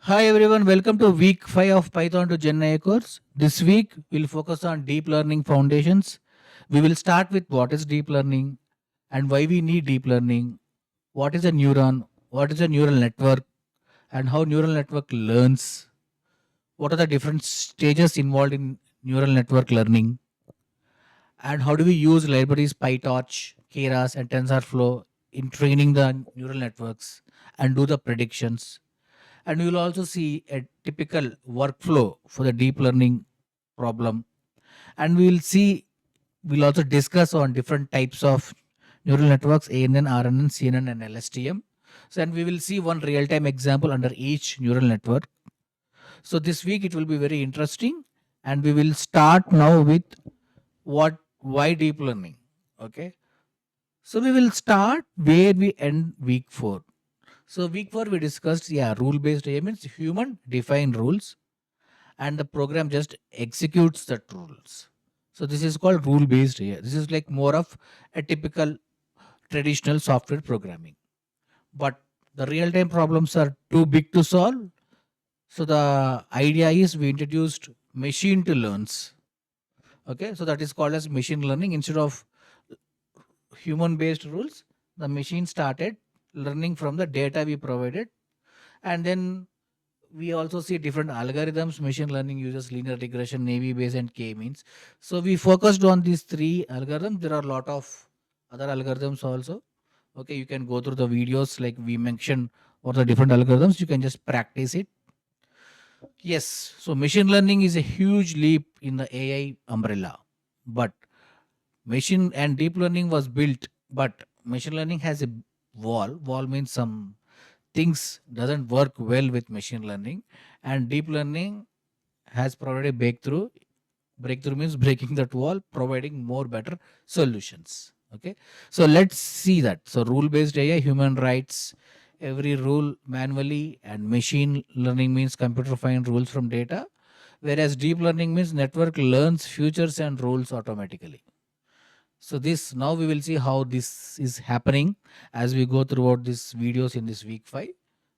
Hi everyone, welcome to week 5 of Python to GenAI course. This week we'll focus on deep learning foundations. We will start with what is deep learning and why we need deep learning, what is a neuron, what is a neural network and how neural network learns, what are the different stages involved in neural network learning, and how do we use libraries PyTorch, Keras and TensorFlow in training the neural networks and do the predictions. And we will also see a typical workflow for the deep learning problem. And we'll also discuss on different types of neural networks, ANN, RNN, CNN, and LSTM. So, and we will see one real-time example under each neural network. So this week it will be very interesting, and we will start now with why deep learning. Okay. So we will start where we end week 4. So week 4 we discussed, rule-based AI means human defined rules and the program just executes the rules. So this is called rule-based AI. This is like more of a typical traditional software programming. But the real-time problems are too big to solve. So the idea is we introduced machine to learns. Okay, so that is called as machine learning. Instead of human-based rules, the machine started learning from the data we provided, and then we also see different algorithms. Machine learning uses linear regression, navy bayes and k-means. So we focused on these three algorithms. There are a lot of other algorithms also. Okay, you can go through the videos like we mentioned or the different algorithms. You can just practice it. Yes, so machine learning is a huge leap in the AI umbrella, but machine and deep learning was built, but machine learning has a wall means some things doesn't work well with machine learning, and deep learning has provided a breakthrough means breaking that wall, providing more better solutions. Okay, so let's see that. So rule based AI, human writes every rule manually, and machine learning means computer find rules from data, whereas deep learning means network learns futures and rules automatically. So this, now we will see how this is happening as we go throughout these videos in this week 5.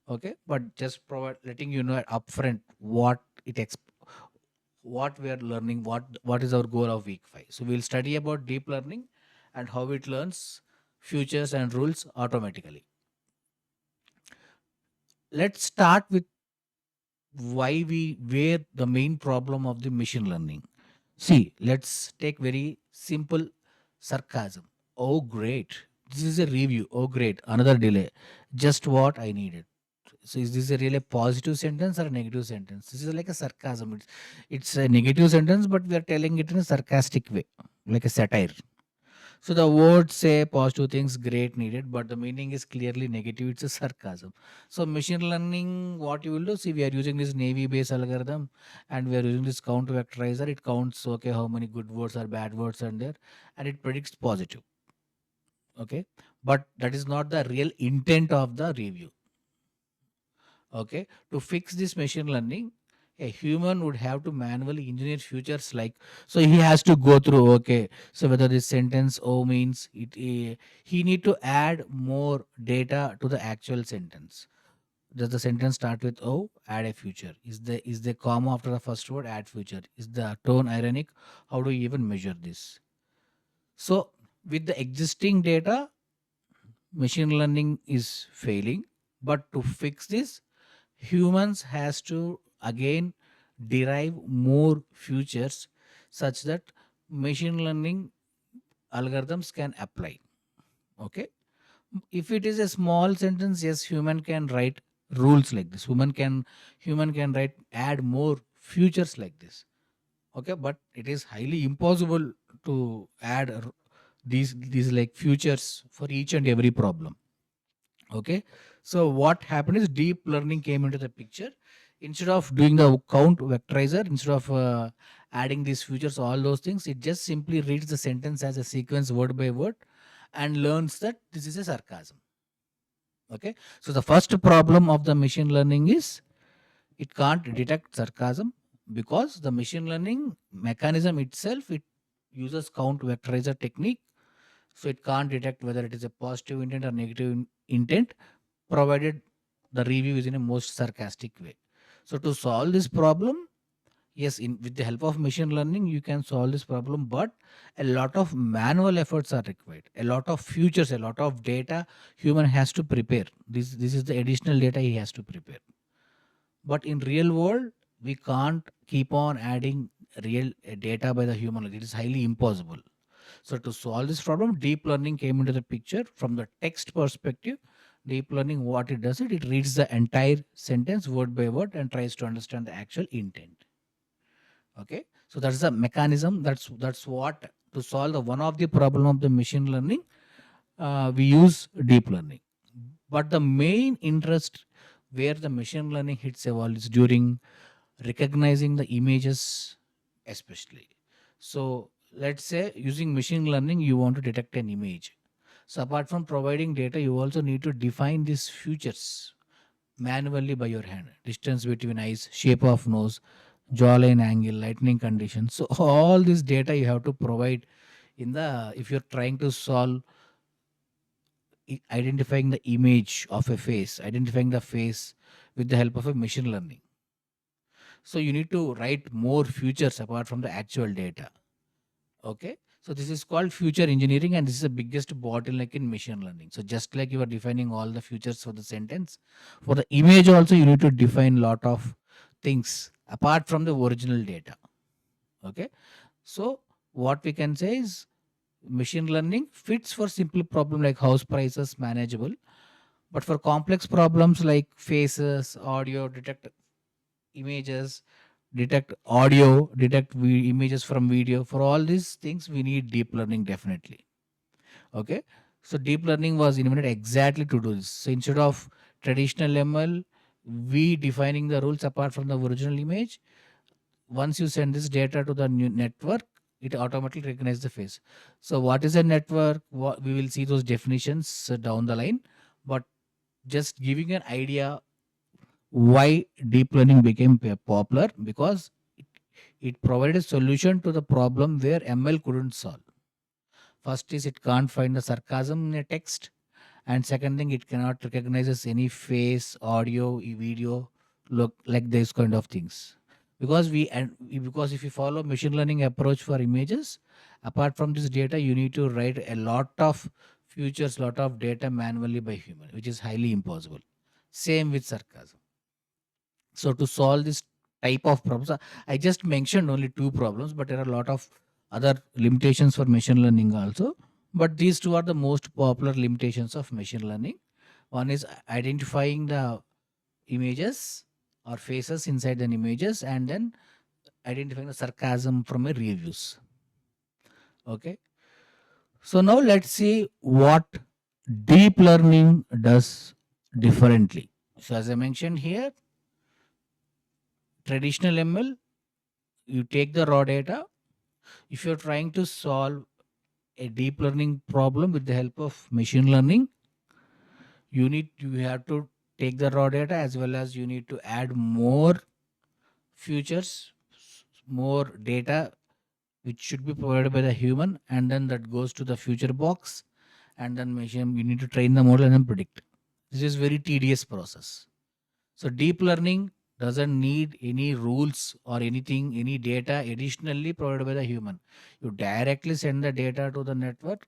Okay, but just provide letting you know upfront what we are learning, what is our goal of week 5. So we'll study about deep learning and how it learns futures and rules automatically. Let's start with where the main problem of the machine learning. See, let's take very simple sarcasm. Oh, great. This is a review. Oh, great. Another delay. Just what I needed. So, is this a really positive sentence or a negative sentence? This is like a sarcasm. It's a negative sentence, but we are telling it in a sarcastic way, like a satire. So the words say positive things, great, needed, but the meaning is clearly negative. It's a sarcasm. So machine learning, what you will do, see, we are using this navy based algorithm and we are using this count vectorizer. It counts, okay, how many good words or bad words are there, and it predicts positive. Okay, but that is not the real intent of the review. Okay, to fix this machine learning, a human would have to manually engineer futures, like, so he has to go through, okay, so whether this sentence o means it, he need to add more data to the actual sentence. Does the sentence start with o, add a future? Is the comma after the first word, add future? Is the tone ironic? How do you even measure this? So with the existing data, machine learning is failing, but to fix this, humans has to again derive more futures such that machine learning algorithms can apply. Okay, if it is a small sentence, yes, human can write rules like this. Human can write, add more futures like this. Okay, but it is highly impossible to add these like futures for each and every problem. Okay, so what happened is deep learning came into the picture. Instead of doing the count vectorizer, instead of adding these features, all those things, it just simply reads the sentence as a sequence word by word and learns that this is a sarcasm. Okay, so the first problem of the machine learning is it can't detect sarcasm, because the machine learning mechanism itself, it uses count vectorizer technique, so it can't detect whether it is a positive intent or negative intent, provided the review is in a most sarcastic way. So to solve this problem, yes, with the help of machine learning, you can solve this problem, but a lot of manual efforts are required. A lot of futures, a lot of data human has to prepare. This is the additional data he has to prepare. But in real world, we can't keep on adding real data by the human. It is highly impossible. So to solve this problem, deep learning came into the picture from the text perspective. Deep learning, what it does, it reads the entire sentence word by word and tries to understand the actual intent. Okay, so that's the mechanism. That's what to solve the one of the problem of the machine learning. We use deep learning, but the main interest where the machine learning hits a wall is during recognizing the images, especially. So let's say using machine learning, you want to detect an image. So apart from providing data, you also need to define these features manually by your hand: distance between eyes, shape of nose, jawline angle, lightning conditions. So all this data you have to provide in the, if you're trying to solve identifying the image of a face, identifying the face with the help of a machine learning. So you need to write more features apart from the actual data. Okay, so this is called future engineering, and this is the biggest bottleneck in machine learning. So just like you are defining all the features for the sentence, for the image also you need to define lot of things apart from the original data. Okay, so what we can say is machine learning fits for simple problem like house prices manageable, but for complex problems like faces, audio, detect images, detect audio, detect images from video, for all these things we need deep learning definitely. Okay, so deep learning was invented exactly to do this. So instead of traditional ML, we defining the rules apart from the original image, once you send this data to the new network, it automatically recognizes the face. So what is a network? What, we will see those definitions down the line, but just giving an idea why deep learning became popular, because it provided a solution to the problem where ML couldn't solve. First is it can't find the sarcasm in a text, and second thing, it cannot recognize any face, audio, video, look like these kind of things. Because if you follow machine learning approach for images, apart from this data, you need to write a lot of features, lot of data manually by human, which is highly impossible. Same with sarcasm. So to solve this type of problems, I just mentioned only two problems, but there are a lot of other limitations for machine learning also. But these two are the most popular limitations of machine learning. One is identifying the images or faces inside the images, and then identifying the sarcasm from a reviews. Okay. So now let's see what deep learning does differently. So as I mentioned here, traditional ML, you take the raw data. If you're trying to solve a deep learning problem with the help of machine learning, you have to take the raw data as well as you need to add more features, more data which should be provided by the human, and then that goes to the future box, and then machine you need to train the model and then predict. This is very tedious process. So deep learning doesn't need any rules or anything, any data additionally provided by the human. You directly send the data to the network,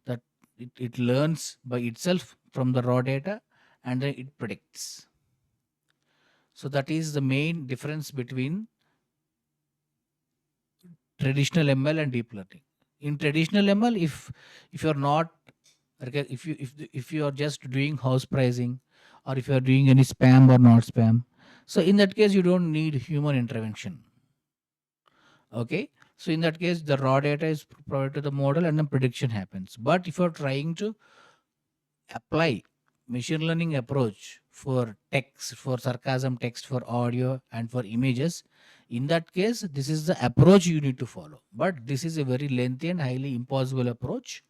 that it learns by itself from the raw data, and then it predicts. So that is the main difference between traditional ML and deep learning. In traditional ML, if you're not okay, if you are just doing house pricing, or if you are doing any spam or not spam, so in that case you don't need human intervention. Okay, so in that case the raw data is provided to the model and then prediction happens. But if you're trying to apply machine learning approach for text, for sarcasm text, for audio, and for images, in that case this is the approach you need to follow, but this is a very lengthy and highly impossible approach.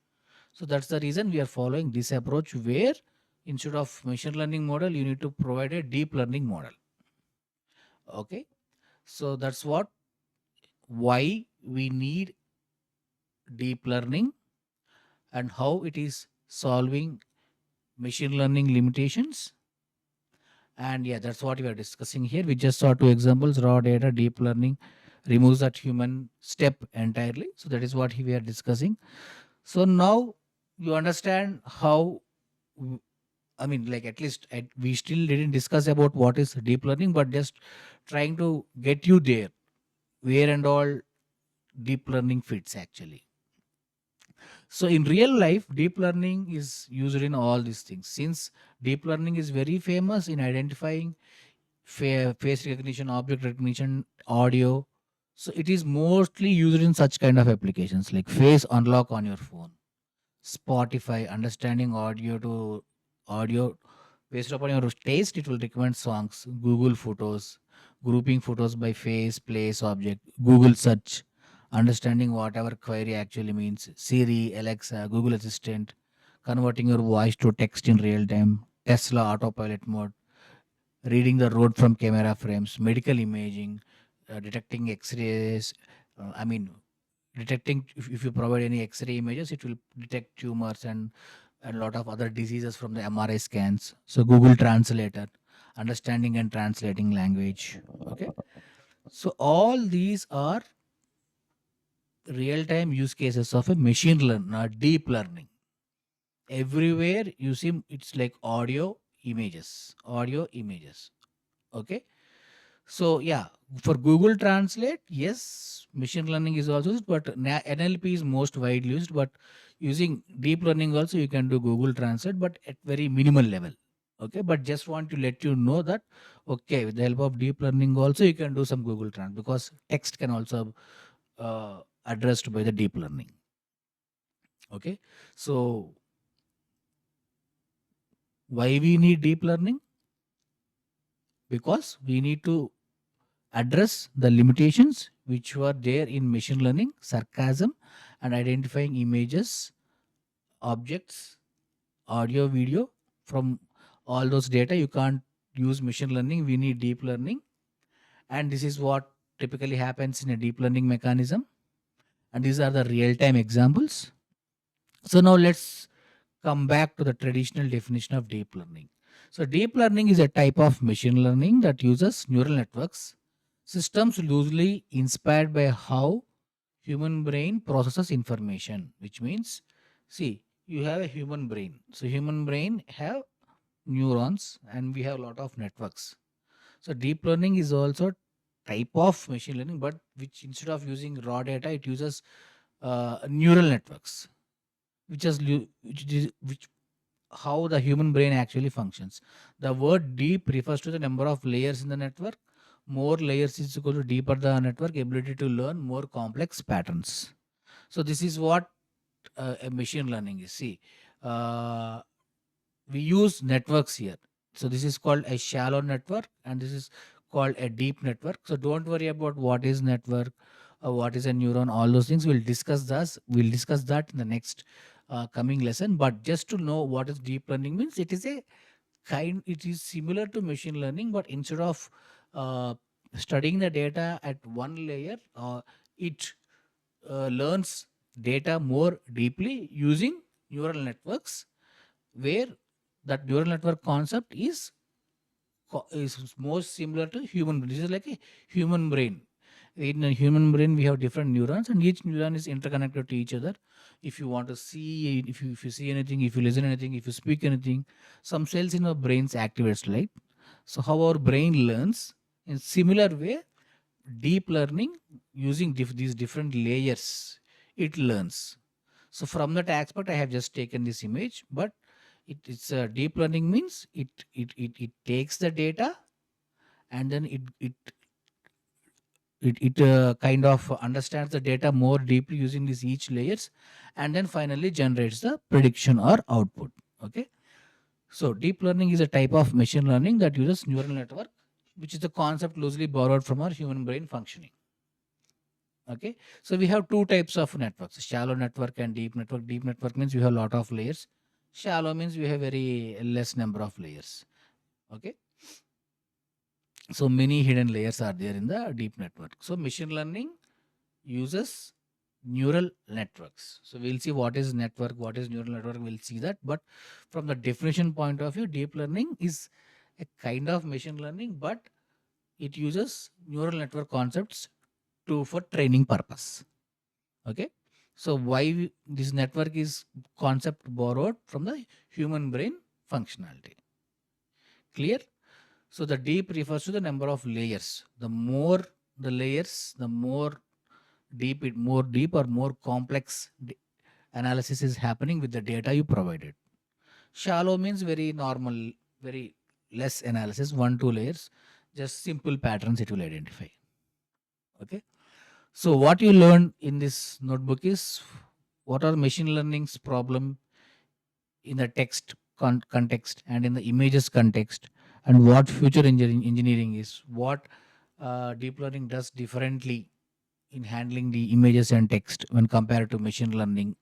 So that's the reason we are following this approach, where instead of machine learning model, you need to provide a deep learning model. Okay, so that's what, why we need deep learning and how it is solving machine learning limitations, And yeah, that's what we are discussing here. We just saw two examples: raw data, deep learning removes that human step entirely. So that is what we are discussing. So now you understand how, w- I mean, like at least we still didn't discuss about what is deep learning, but just trying to get you there, where and all deep learning fits actually. So in real life, deep learning is used in all these things. Since deep learning is very famous in identifying face recognition, object recognition, audio, so it is mostly used in such kind of applications like face unlock on your phone, Spotify, understanding audio to audio based upon your taste. It will recommend songs. Google Photos, grouping photos by face, place, object. Google Search, understanding whatever query actually means. Siri, Alexa, Google Assistant, converting your voice to text in real time. Tesla autopilot mode, reading the road from camera frames. Medical imaging, detecting X-rays. I mean, detecting if you provide any X-ray images, it will detect tumors and a lot of other diseases from the MRI scans. So Google Translator, understanding and translating language. Okay, so all these are real-time use cases of a machine learning or deep learning. Everywhere you see it's like audio images. Okay, so yeah, for Google Translate, yes, machine learning is also used, but NLP is most widely used. But using deep learning also, you can do Google Translate, but at very minimal level. Okay, but just want to let you know that okay, with the help of deep learning also, you can do some Google Translate because text can also addressed by the deep learning. Okay, so why we need deep learning? Because we need to address the limitations which were there in machine learning, sarcasm, and identifying images, objects, audio, video from all those data. You can't use machine learning. We need deep learning. And this is what typically happens in a deep learning mechanism. And these are the real time examples. So now let's come back to the traditional definition of deep learning. So, deep learning is a type of machine learning that uses neural networks, systems loosely inspired by how human brain processes information, which means, see, you have a human brain. So, human brain have neurons and we have a lot of networks. So, deep learning is also type of machine learning, but which instead of using raw data, it uses neural networks, which how the human brain actually functions. The word deep refers to the number of layers in the network. More layers is equal to deeper the network ability to learn more complex patterns. So this is what a machine learning is. See, uh, we use networks here. So this is called a shallow network, and this is called a deep network. So don't worry about what is network, what is a neuron, all those things. We'll discuss that in the next coming lesson. But just to know what is deep learning means, it is similar to machine learning, but instead of uh, studying the data at one layer, it learns data more deeply using neural networks, where that neural network concept is most similar to human brain. This is like a human brain. In a human brain, we have different neurons, and each neuron is interconnected to each other. If you want to see, if you see anything, if you listen anything, if you speak anything, some cells in our brains activates, right? So how our brain learns in similar way, deep learning using these different layers, it learns. So from that aspect, I have just taken this image, but it's deep learning means it takes the data and then it kind of understands the data more deeply using these each layers, and then finally generates the prediction or output. Okay, so deep learning is a type of machine learning that uses neural network, which is the concept loosely borrowed from our human brain functioning. Okay, so we have two types of networks: shallow network and deep network. Deep network means you have a lot of layers. Shallow means you have very less number of layers. Okay, so many hidden layers are there in the deep network. So machine learning uses neural networks. So we'll see what is network, what is neural network, we'll see that. But from the definition point of view, deep learning is a kind of machine learning, but it uses neural network concepts to for training purpose. Okay, so this network is concept borrowed from the human brain functionality. Clear? So the deep refers to the number of layers. The more the layers, the more deep or more complex analysis is happening with the data you provided. Shallow means very normal, very less analysis, 1 2 layers, just simple patterns it will identify. Okay. So what you learn in this notebook is what are machine learning's problem in the text context and in the images context, and what future engineering is, what deep learning does differently in handling the images and text when compared to machine learning.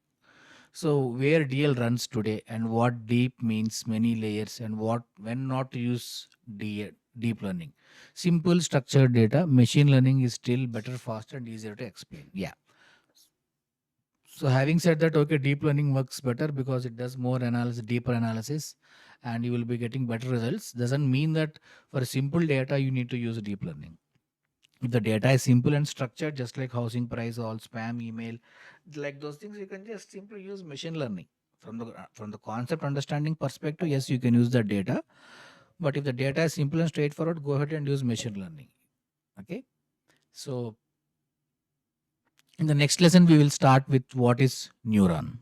So where DL runs today and what deep means many layers and what when not to use deep learning. Simple structured data, machine learning is still better, faster and easier to explain. Yeah. So having said that, okay, deep learning works better because it does more analysis, deeper analysis, and you will be getting better results. Doesn't mean that for simple data you need to use deep learning. If the data is simple and structured, just like housing price, all spam, email, like those things, you can just simply use machine learning. From the concept understanding perspective, yes, you can use the data. But if the data is simple and straightforward, go ahead and use machine learning. Okay. So in the next lesson, we will start with what is neuron.